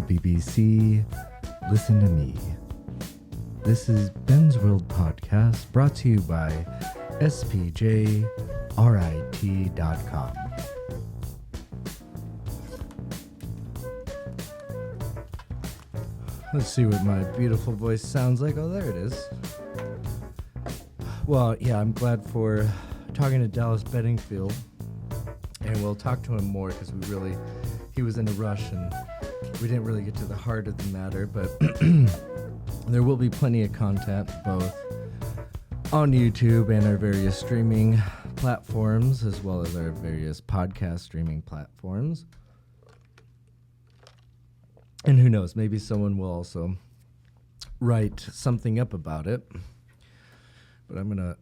BBC, listen to me. This is Ben's World Podcast, brought to you by spjrit.com. Let's see what my beautiful voice sounds like. Oh, there it is. Well, yeah, I'm glad for talking to Dallas Bedingfield, and we'll talk to him more because he was in a rush and we didn't really get to the heart of the matter, but there will be plenty of content both on YouTube and our various streaming platforms, as well as our various podcast streaming platforms. And who knows, maybe someone will also write something up about it. But I'm going to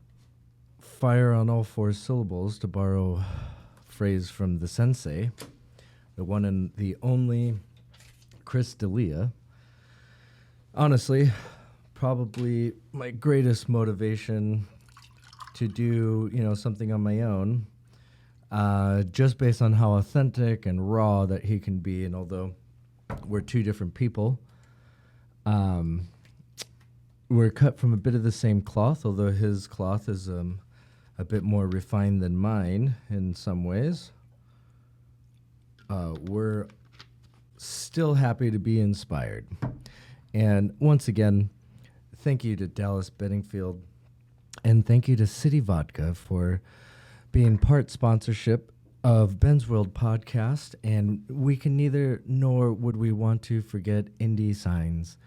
fire on all four syllables to borrow a phrase from the sensei, the one and the only Chris D'Elia. Honestly, probably my greatest motivation to do, something on my own, just based on how authentic and raw that he can be. And although we're two different people, we're cut from a bit of the same cloth, although his cloth is a bit more refined than mine in some ways. We're still happy to be inspired. And once again, thank you to Dallas Bedingfield, and thank you to City Vodka for being part sponsorship of Ben's World Podcast. And we can neither nor would we want to forget Indie Signs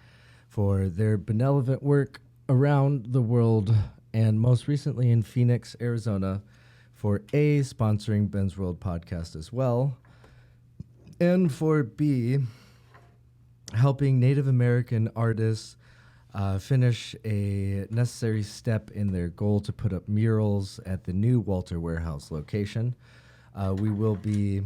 for their benevolent work around the world, and most recently in Phoenix, Arizona, for A, sponsoring Ben's World Podcast as well, and for B, helping Native American artists finish a necessary step in their goal to put up murals at the new WhereHouse location. We will be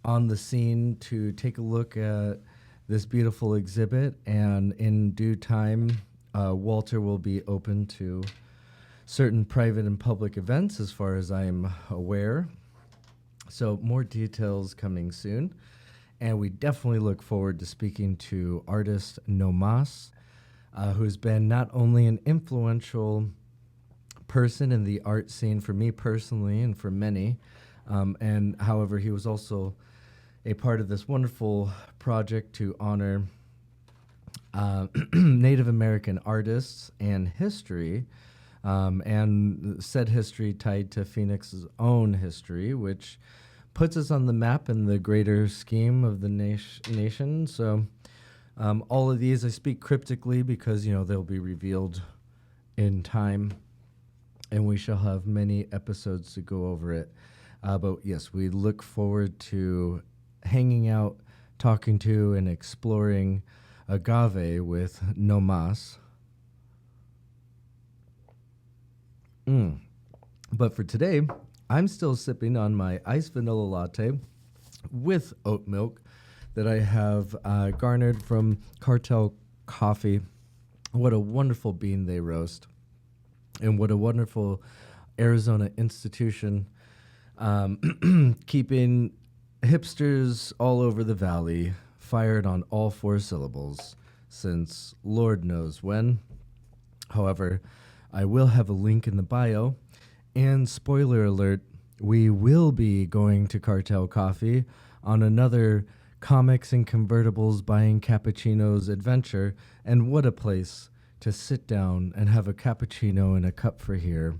on the scene to take a look at this beautiful exhibit, and in due time, Walter will be open to certain private and public events as far as I'm aware. So more details coming soon. And we definitely look forward to speaking to artist NOMAS, who's been not only an influential person in the art scene for me personally and for many, and however, he was also a part of this wonderful project to honor Native American artists and history, and said history tied to Phoenix's own history, which puts us on the map in the greater scheme of the nation. So all of these I speak cryptically because, they'll be revealed in time, and we shall have many episodes to go over it. But yes, we look forward to hanging out, talking to, and exploring agave with NOMAS. But for today, I'm still sipping on my iced vanilla latte with oat milk that I have garnered from Cartel Coffee. What a wonderful bean they roast, and what a wonderful Arizona institution, keeping hipsters all over the valley fired on all four syllables since Lord knows when. However, I will have a link in the bio. And spoiler alert, we will be going to Cartel Coffee on another comics and convertibles buying cappuccinos adventure. And what a place to sit down and have a cappuccino in a cup for here.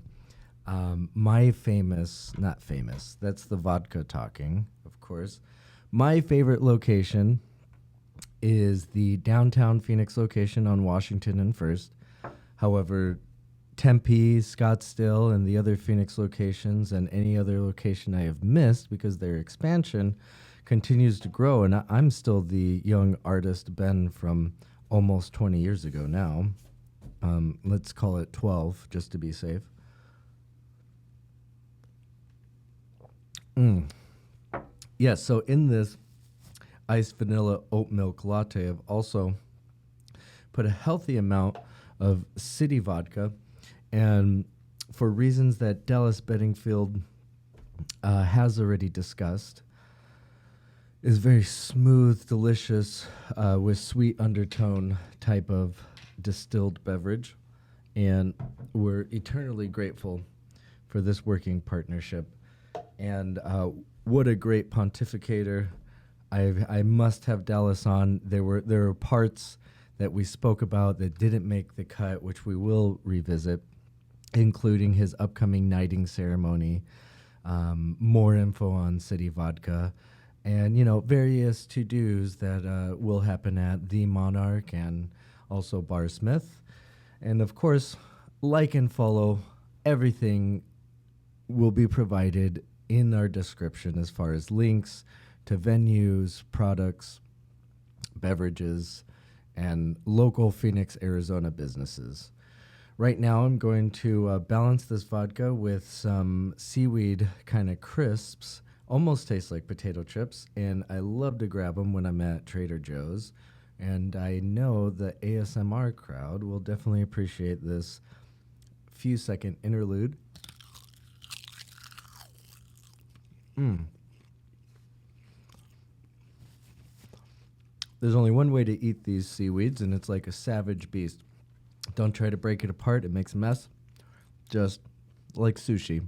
My famous, not famous, that's the vodka talking, of course. My favorite location is the downtown Phoenix location on Washington and First. However, Tempe, Scottsdale, and the other Phoenix locations, and any other location I have missed because their expansion continues to grow. And I'm still the young artist Ben from almost 20 years ago now. Let's call it 12, just to be safe. Yes, so in this iced vanilla oat milk latte, I've also put a healthy amount of City Vodka, and for reasons that Dallas Bedingfield has already discussed, is very smooth, delicious, with sweet undertone type of distilled beverage. And we're eternally grateful for this working partnership. And what a great pontificator. I must have Dallas on. There were parts that we spoke about that didn't make the cut, which we will revisit, including his upcoming knighting ceremony, more info on City Vodka, and various to-dos that will happen at the Monarch and also Bar Smith. And of course, like and follow. Everything will be provided in our description as far as links to venues, products, beverages, and local Phoenix, Arizona businesses. Right now, I'm going to balance this vodka with some seaweed kind of crisps. Almost taste like potato chips, and I love to grab them when I'm at Trader Joe's. And I know the ASMR crowd will definitely appreciate this few second interlude. There's only one way to eat these seaweeds, and it's like a savage beast. Don't try to break it apart. It makes a mess. Just like sushi.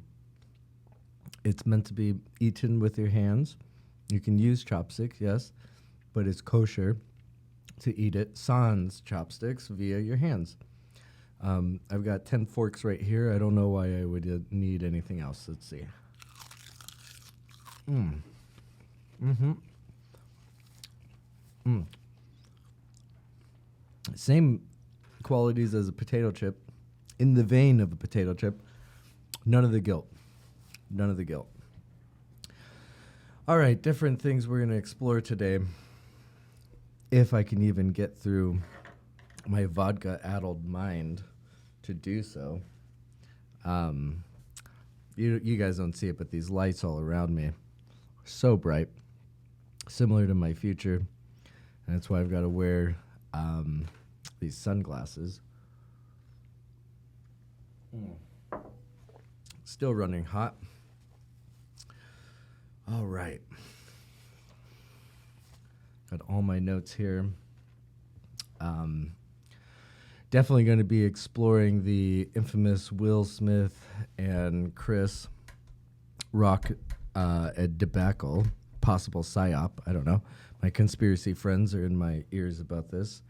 It's meant to be eaten with your hands. You can use chopsticks, yes, but it's kosher to eat it sans chopsticks via your hands. I've got 10 forks right here. I don't know why I would need anything else. Let's see. Same qualities as a potato chip, in the vein of a potato chip. None of the guilt. None of the guilt. All right, different things we're going to explore today, if I can even get through my vodka-addled mind to do so. You guys don't see it, but these lights all around me are so bright, similar to my future, and that's why I've got to wear these sunglasses. Still running hot. All right. Got all my notes here. Definitely going to be exploring the infamous Will Smith and Chris Rock debacle, possible psyop. I don't know. My conspiracy friends are in my ears about this.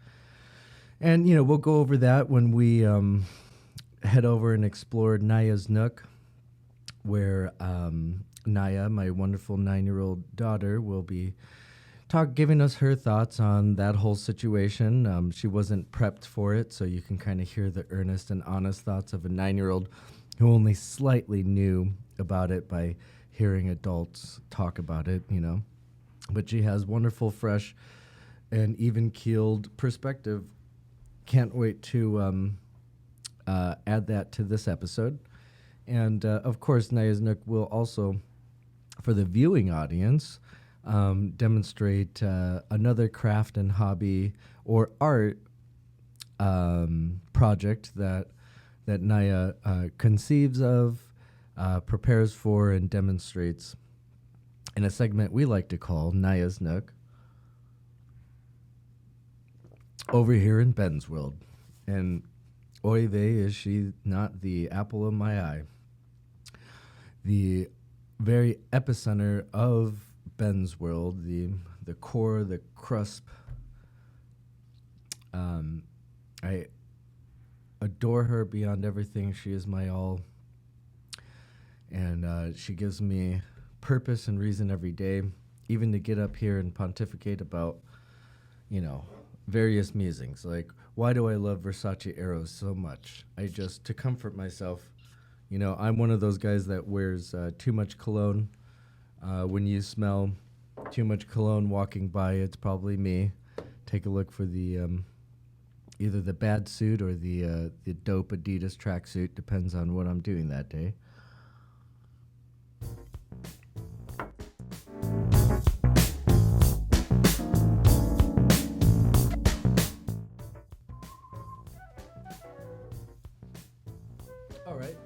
And, we'll go over that when we head over and explore Naya's Nook, where Naya, my wonderful 9-year-old daughter, will be giving us her thoughts on that whole situation. She wasn't prepped for it, so you can kind of hear the earnest and honest thoughts of a 9-year-old who only slightly knew about it by hearing adults talk about it, But she has wonderful, fresh, and even-keeled perspective. Can't wait to add that to this episode. And, of course, Naya's Nook will also, for the viewing audience, demonstrate another craft and hobby or art project that Naya conceives of, prepares for, and demonstrates in a segment we like to call Naya's Nook over here in Ben's World. And oy vey, is she not the apple of my eye. The very epicenter of Ben's World, the core, the crusp. I adore her beyond everything. She is my all. And she gives me purpose and reason every day, even to get up here and pontificate about, various musings. Like, why do I love Versace arrows so much? To comfort myself, I'm one of those guys that wears too much cologne. When you smell too much cologne walking by, it's probably me. Take a look for the either the bad suit or the dope Adidas tracksuit, depends on what I'm doing that day. All right,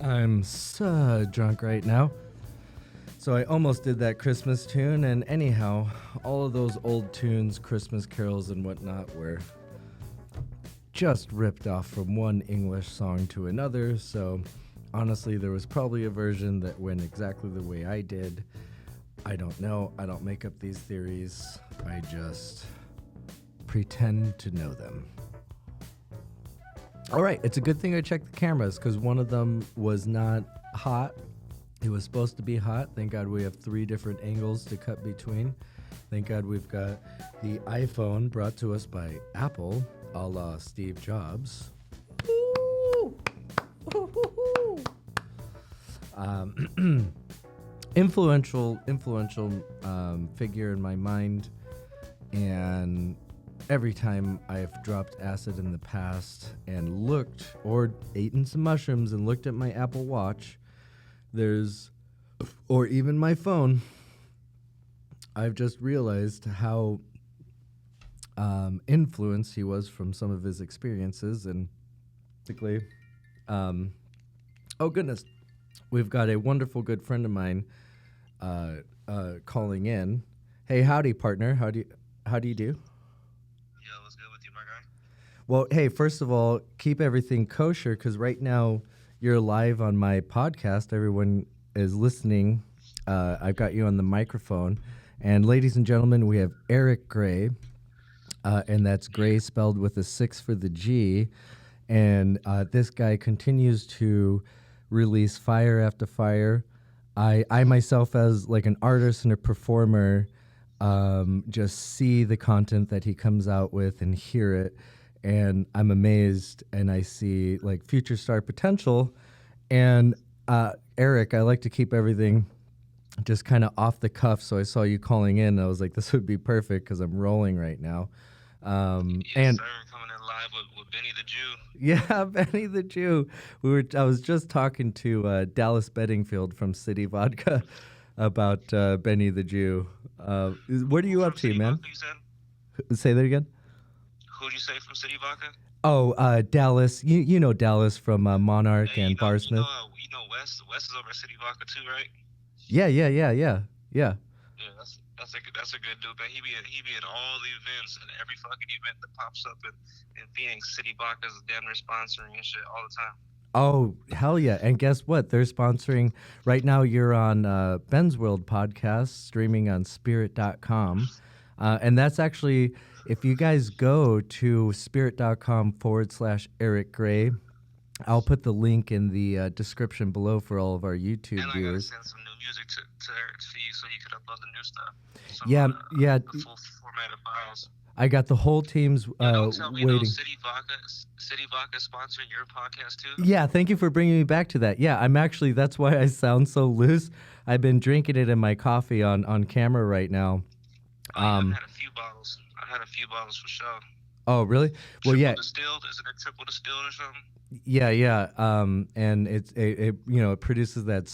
I'm so drunk right now. So I almost did that Christmas tune, and anyhow, all of those old tunes, Christmas carols and whatnot, were just ripped off from one English song to another. So honestly, there was probably a version that went exactly the way I did. I don't know. I don't make up these theories. I just pretend to know them. All right, it's a good thing I checked the cameras because one of them was not hot. It was supposed to be hot. Thank God we have 3 different angles to cut between. Thank God we've got the iPhone brought to us by Apple, a la Steve Jobs. Influential figure in my mind, and every time I've dropped acid in the past and looked or eaten some mushrooms and looked at my Apple Watch, or even my phone, I've just realized how influenced he was from some of his experiences. And basically, oh goodness, we've got a wonderful good friend of mine calling in. Hey, howdy, partner. How do you do? Yo, what's good with you, my guy? Well, hey, first of all, keep everything kosher because right now you're live on my podcast. Everyone is listening. I've got you on the microphone. And ladies and gentlemen, we have Eric Gray, and that's Gray spelled with a 6 for the G. And this guy continues to release fire after fire. I myself, as like an artist and a performer, just see the content that he comes out with and hear it, and I'm amazed, and I see like future star potential. And Eric, I like to keep everything just kind of off the cuff, so I saw you calling in, and I was like, this would be perfect because I'm rolling right now. Yes, And sir, coming in live with Benny the Jew. yeah, Benny the Jew. I was just talking to Dallas Bedingfield from City Vodka about Benny the Jew. What are you up to, City man? Vodka, you said? Say that again. Who'd you say from City Vodka? Oh, Dallas. You know Dallas from Monarch Hey, and Barsmith. You know Wes. Wes is over at City Vodka too, right? Yeah. Yeah, that's a good dude, man. He be at all the events, and every fucking event that pops up in Phoenix. City Vodka is damn near sponsoring and shit all the time. Oh, hell yeah. And guess what? They're sponsoring right now. You're on Ben's World podcast, streaming on spirit.com. And that's actually, if you guys go to spirit.com/Eric Gray, I'll put the link in the description below for all of our YouTube And viewers. I gotta send some new music to Eric to you so you can upload the new stuff. Yeah. The full formatted files. I got the whole team's Don't tell me waiting. City Vodka sponsoring your podcast too. Yeah, thank you for bringing me back to that. Yeah, that's why I sound so loose. I've been drinking it in my coffee on camera right now. I've had a few bottles. For sure. Oh, really? Well, triple yeah. Distilled? Is it a triple distilled or something? Yeah. And it produces that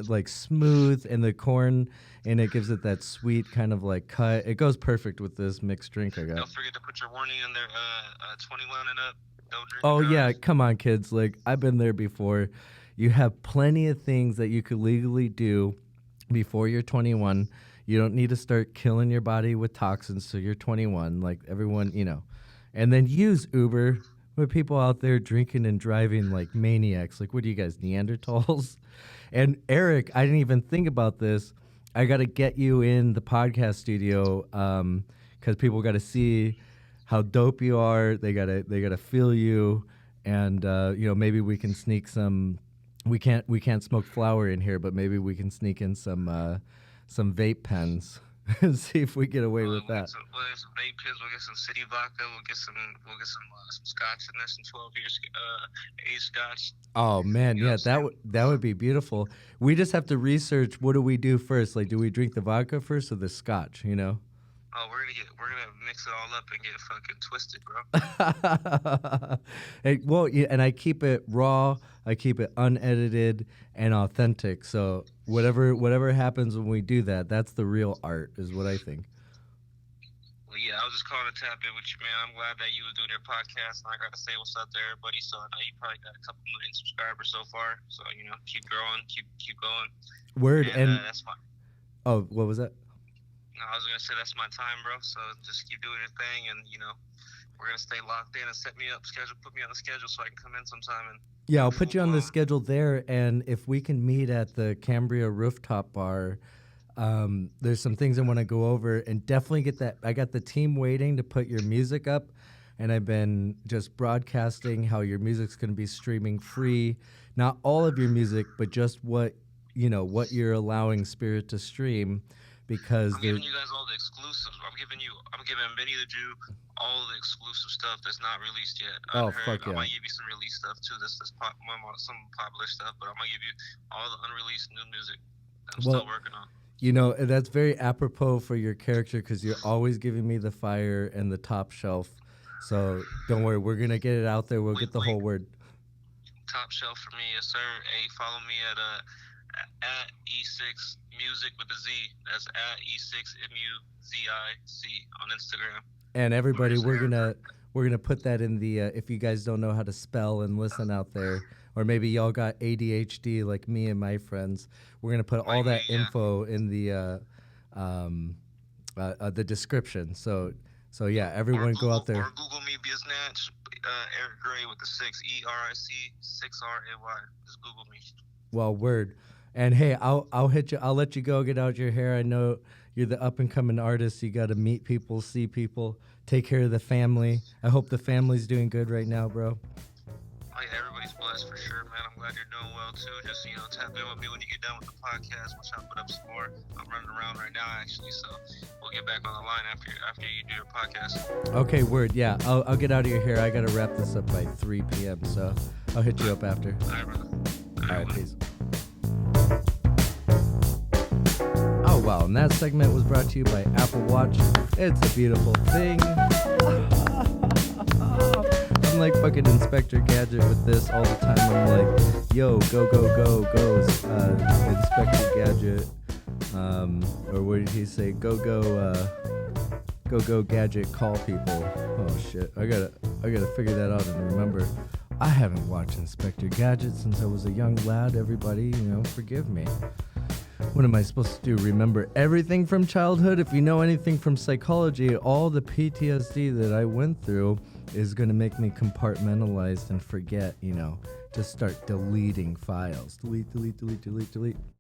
like smooth, and the corn, and it gives it that sweet kind of like cut. It goes perfect with this mixed drink I got. Don't forget to put your warning in there. 21 and up. Don't drink. Oh yeah, come on, kids. Like, I've been there before. You have plenty of things that you could legally do before you're 21. You don't need to start killing your body with toxins till you're 21, like everyone, And then use Uber with people out there drinking and driving like maniacs. Like, what are you guys, Neanderthals? And Eric, I didn't even think about this. I got to get you in the podcast studio because people got to see how dope you are. They gotta feel you, and maybe we can sneak some. We can't smoke flower in here, but maybe we can sneak in some vape pens and see if we get away with that. We'll get some vape pens. We'll get some City Vodka. We'll get some scotch in there, some 12-year age scotch. Oh man, yeah, that would be beautiful. We just have to research. What do we do first? Like, do we drink the vodka first or the scotch? Oh, we're gonna mix it all up and get fucking twisted, bro. And I keep it raw. I keep it unedited and authentic. So whatever happens when we do that, that's the real art, is what I think. Well, yeah, I was just calling to tap in with you, man. I'm glad that you were doing your podcast, and I gotta say what's up to everybody. So I know you probably got a couple million subscribers so far. So keep growing, keep going. Word, and that's fine. Oh, what was that? No, I was gonna say that's my time, bro. So just keep doing your thing, and we're gonna stay locked in and put me on the schedule so I can come in sometime and Yeah, do a I'll full put you on the blown. schedule there, and if we can meet at the Cambria Rooftop Bar, there's some things I want to go over, and definitely get that. I got the team waiting to put your music up, and I've been just broadcasting how your music's going to be streaming free. Not all of your music, but just what you're allowing Spirit to stream, because I'm giving you guys all the exclusives. I'm giving Benny the Jew all the exclusive stuff that's not released yet. Oh, Unheard. fuck I yeah. might give you some released stuff too. Some popular stuff, but I'm gonna give you all the unreleased new music that I'm still working on. That's very apropos for your character, because you're always giving me the fire and the top shelf. So don't worry, we're gonna get it out there. We'll get the whole word. Top shelf for me, yes sir. Hey, follow me at E6 Music with a Z. That's at E6MUZIC on Instagram. And everybody, we're gonna put that in the if you guys don't know how to spell and listen out there, or maybe y'all got ADHD like me and my friends, we're gonna put all that info in the description. So yeah, everyone go out there. Or Google me Biznatch, Eric Gray with the 6 ERIC 6RAY. Just Google me. Well, word. And hey, I'll hit you. I'll let you go get out your hair. I know you're the up and coming artist. You got to meet people, see people, take care of the family. I hope the family's doing good right now, bro. Oh yeah, everybody's blessed for sure, man. I'm glad you're doing well too. Just tap in with me when you get done with the podcast. We'll try to put up some more. I'm running around right now actually, so we'll get back on the line after you do your podcast. Okay, word. Yeah, I'll get out of your hair. I gotta wrap this up by 3 p.m. So I'll hit you up after. All right, brother. All right, peace. Oh wow, and that segment was brought to you by Apple Watch. It's a beautiful thing. I'm like fucking Inspector Gadget with this all the time. I'm like, yo, go, Inspector Gadget. Or what did he say? Go, Gadget, call people. Oh shit, I gotta figure that out and remember. I haven't watched Inspector Gadget since I was a young lad. Everybody, forgive me. What am I supposed to do? Remember everything from childhood? If you know anything from psychology, all the PTSD that I went through is going to make me compartmentalized and forget, just start deleting files. Delete.